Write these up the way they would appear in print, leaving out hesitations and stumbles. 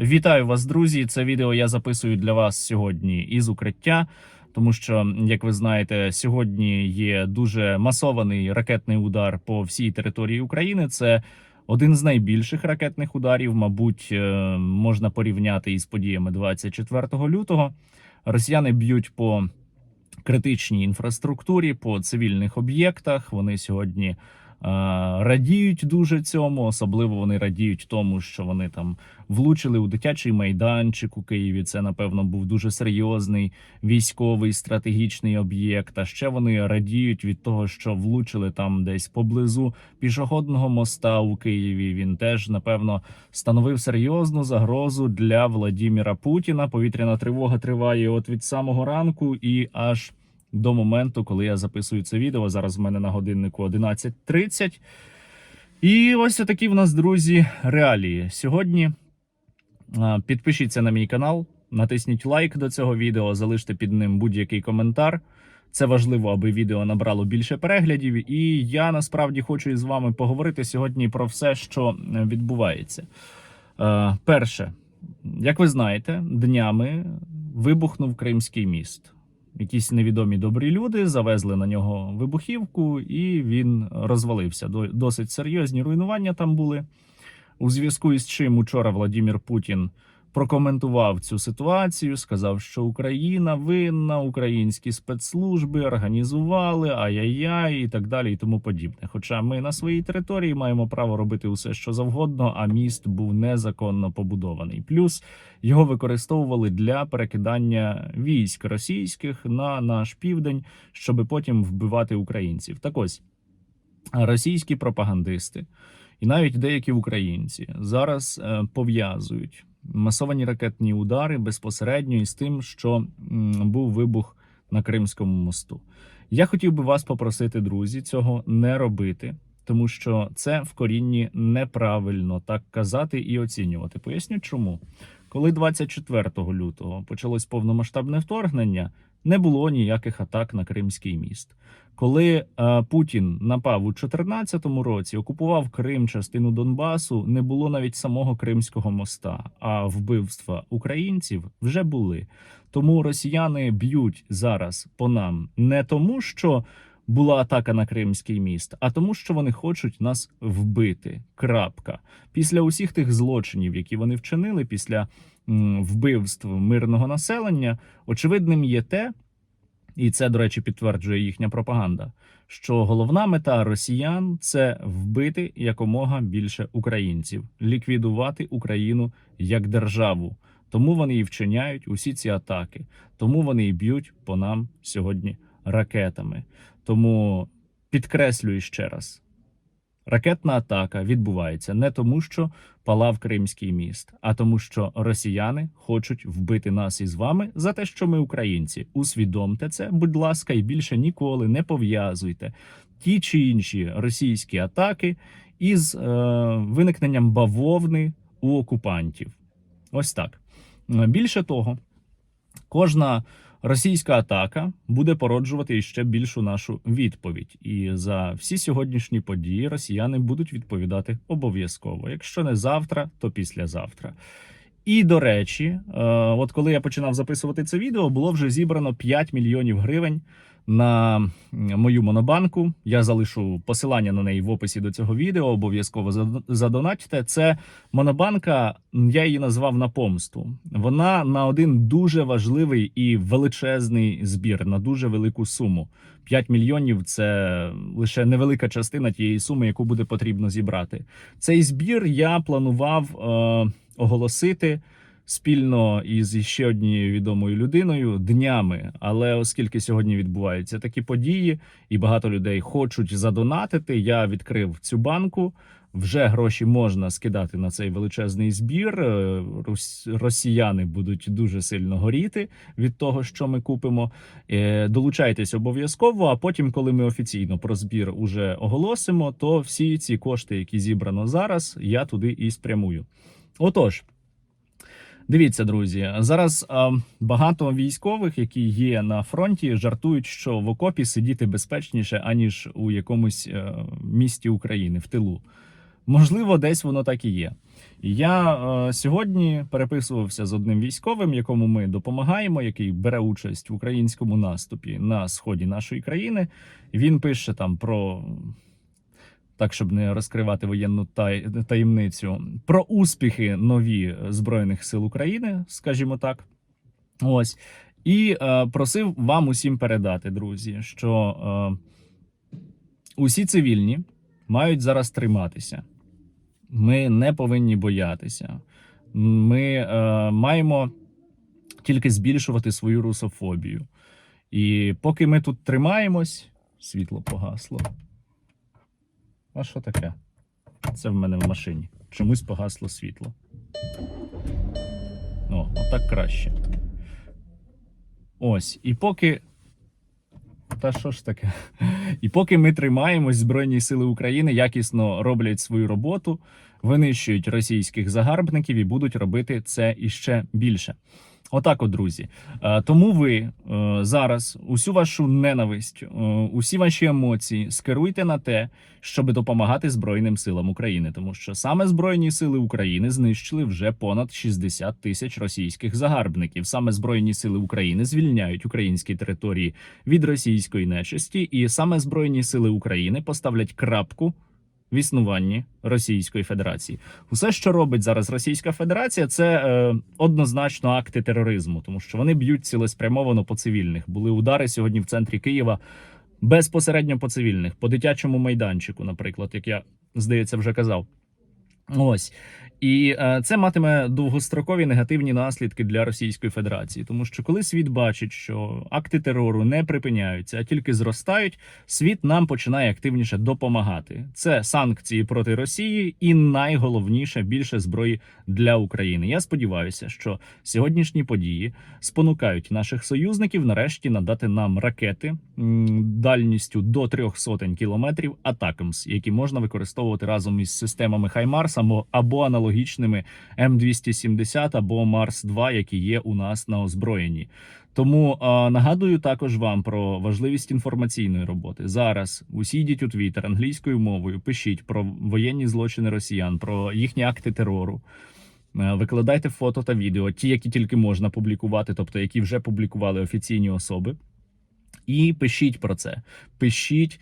Вітаю вас, друзі! Це відео я записую для вас сьогодні із укриття, тому що, як ви знаєте, сьогодні є дуже масований ракетний удар по всій території України. Це один з найбільших ракетних ударів, мабуть, можна порівняти із подіями 24 лютого. Росіяни б'ють по критичній інфраструктурі, по цивільних об'єктах. Вони сьогодні радіють дуже цьому, особливо вони радіють тому, що вони там влучили у дитячий майданчик у Києві. Це, напевно, був дуже серйозний військовий стратегічний об'єкт. А ще вони радіють від того, що влучили там десь поблизу пішохідного моста у Києві. Він теж, напевно, становив серйозну загрозу для Владіміра Путіна. Повітряна тривога триває от від самого ранку і аж до моменту, коли я записую це відео. Зараз в мене на годиннику 11:30. І ось такі в нас, друзі, реалії. Сьогодні підпишіться на мій канал, натисніть лайк до цього відео, залиште під ним будь-який коментар. Це важливо, аби відео набрало більше переглядів. І я насправді хочу із вами поговорити сьогодні про все, що відбувається. Перше, як ви знаєте, днями вибухнув Кримський міст. Якісь невідомі добрі люди завезли на нього вибухівку, і він розвалився. Досить серйозні руйнування там були. У зв'язку із чим учора Владимир Путін прокоментував цю ситуацію, сказав, що Україна винна, українські спецслужби організували, ай-яй-яй і так далі і тому подібне. Хоча ми на своїй території маємо право робити усе, що завгодно, а міст був незаконно побудований. Плюс його використовували для перекидання військ російських на наш південь, щоб потім вбивати українців. Так ось, російські пропагандисти і навіть деякі українці зараз пов'язують масовані ракетні удари безпосередньо із тим, що був вибух на Кримському мосту. Я хотів би вас попросити, друзі, цього не робити, тому що це в корінні неправильно так казати і оцінювати. Поясню чому. Коли 24 лютого почалось повномасштабне вторгнення, не було ніяких атак на Кримський міст. Коли Путін напав у 2014 році, окупував Крим, частину Донбасу, не було навіть самого Кримського моста, а вбивства українців вже були. Тому росіяни б'ють зараз по нам не тому, що була атака на Кримський міст, а тому, що вони хочуть нас вбити. Крапка. Після усіх тих злочинів, які вони вчинили, після вбивств мирного населення, очевидним є те, і це, до речі, підтверджує їхня пропаганда, що головна мета росіян – це вбити якомога більше українців, ліквідувати Україну як державу. Тому вони і вчиняють усі ці атаки. Тому вони і б'ють по нам сьогодні ракетами. Тому підкреслюю ще раз. Ракетна атака відбувається не тому, що палав Кримський міст, а тому, що росіяни хочуть вбити нас із вами за те, що ми українці. Усвідомте це, будь ласка, і більше ніколи не пов'язуйте ті чи інші російські атаки із виникненням бавовни у окупантів. Ось так. Більше того, кожна російська атака буде породжувати іще більшу нашу відповідь. І за всі сьогоднішні події росіяни будуть відповідати обов'язково. Якщо не завтра, то післязавтра. І, до речі, от коли я починав записувати це відео, було вже зібрано 5 мільйонів гривень на мою монобанку. Я залишу посилання на неї в описі до цього відео, обов'язково задонатьте. Це монобанка, я її назвав на помсту. Вона на один дуже важливий і величезний збір, на дуже велику суму. 5 мільйонів – це лише невелика частина тієї суми, яку буде потрібно зібрати. Цей збір я планував оголосити спільно із ще однією відомою людиною днями. Але оскільки сьогодні відбуваються такі події і багато людей хочуть задонатити, я відкрив цю банку. Вже гроші можна скидати на цей величезний збір. Росіяни будуть дуже сильно горіти від того, що ми купимо. Долучайтесь обов'язково, а потім, коли ми офіційно про збір уже оголосимо, то всі ці кошти, які зібрано зараз, я туди і спрямую. Отож, дивіться, друзі, зараз багато військових, які є на фронті, жартують, що в окопі сидіти безпечніше, аніж у якомусь місті України, в тилу. Можливо, десь воно так і є. Я сьогодні переписувався з одним військовим, якому ми допомагаємо, який бере участь в українському наступі на сході нашої країни. Він пише там про, так щоб не розкривати воєнну таємницю, про успіхи нові Збройних сил України, скажімо так. Ось. І просив вам усім передати, друзі, що усі цивільні мають зараз триматися. Ми не повинні боятися. Ми маємо тільки збільшувати свою русофобію. І поки ми тут тримаємось, світло погасло. А що таке? Це в мене в машині. Чомусь погасло світло. О, отак краще. Ось, і поки... Та що ж таке? І поки ми тримаємось, Збройні сили України якісно роблять свою роботу, винищують російських загарбників і будуть робити це іще більше. Отак от, друзі. Тому ви зараз усю вашу ненависть, усі ваші емоції скеруйте на те, щоб допомагати Збройним силам України. Тому що саме Збройні сили України знищили вже понад 60 тисяч російських загарбників. Саме Збройні сили України звільняють українські території від російської нечисті. І саме Збройні сили України поставлять крапку в існуванні Російської Федерації. Усе, що робить зараз Російська Федерація, це однозначно акти тероризму, тому що вони б'ють цілеспрямовано по цивільних. Були удари сьогодні в центрі Києва безпосередньо по цивільних, по дитячому майданчику, наприклад, як я, здається, вже казав. Ось. І це матиме довгострокові негативні наслідки для Російської Федерації. Тому що коли світ бачить, що акти терору не припиняються, а тільки зростають, світ нам починає активніше допомагати. Це санкції проти Росії і, найголовніше, більше зброї для України. Я сподіваюся, що сьогоднішні події спонукають наших союзників нарешті надати нам ракети дальністю до 300 кілометрів Атакамс, які можна використовувати разом із системами Хаймарс або аналогічними М270 або Марс-2, які є у нас на озброєнні. Тому нагадую також вам про важливість інформаційної роботи. Зараз усі йдіть у Твіттер англійською мовою, пишіть про воєнні злочини росіян, про їхні акти терору. Викладайте фото та відео, ті, які тільки можна публікувати, тобто які вже публікували офіційні особи. І пишіть про це. Пишіть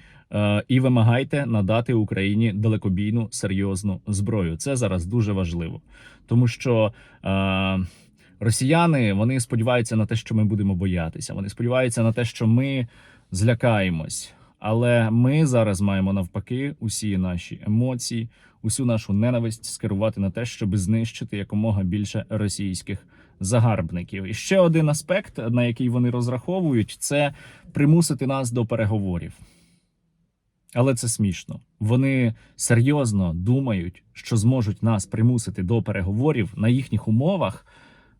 і вимагайте надати Україні далекобійну серйозну зброю. Це зараз дуже важливо. Тому що росіяни, вони сподіваються на те, що ми будемо боятися. Вони сподіваються на те, що ми злякаємось. Але ми зараз маємо навпаки усі наші емоції, усю нашу ненависть скерувати на те, щоб знищити якомога більше російських загарбників. І ще один аспект, на який вони розраховують, це примусити нас до переговорів. Але це смішно. Вони серйозно думають, що зможуть нас примусити до переговорів на їхніх умовах,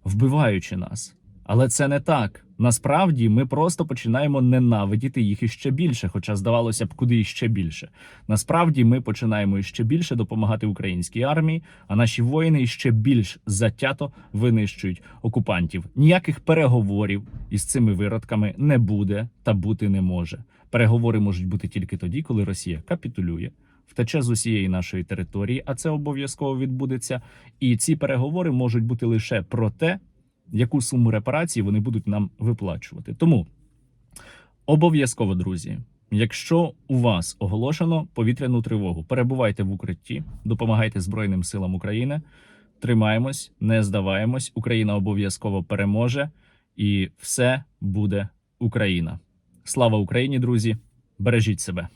вбиваючи нас. Але це не так. Насправді ми просто починаємо ненавидіти їх іще більше, хоча здавалося б, куди іще більше. Насправді ми починаємо іще більше допомагати українській армії, а наші воїни іще більш затято винищують окупантів. Ніяких переговорів із цими виродками не буде та бути не може. Переговори можуть бути тільки тоді, коли Росія капітулює, втече з усієї нашої території, а це обов'язково відбудеться. І ці переговори можуть бути лише про те, яку суму репарацій вони будуть нам виплачувати. Тому обов'язково, друзі, якщо у вас оголошено повітряну тривогу, перебувайте в укритті, допомагайте Збройним силам України, тримаємось, не здаваємось, Україна обов'язково переможе і все буде Україна. Слава Україні, друзі! Бережіть себе!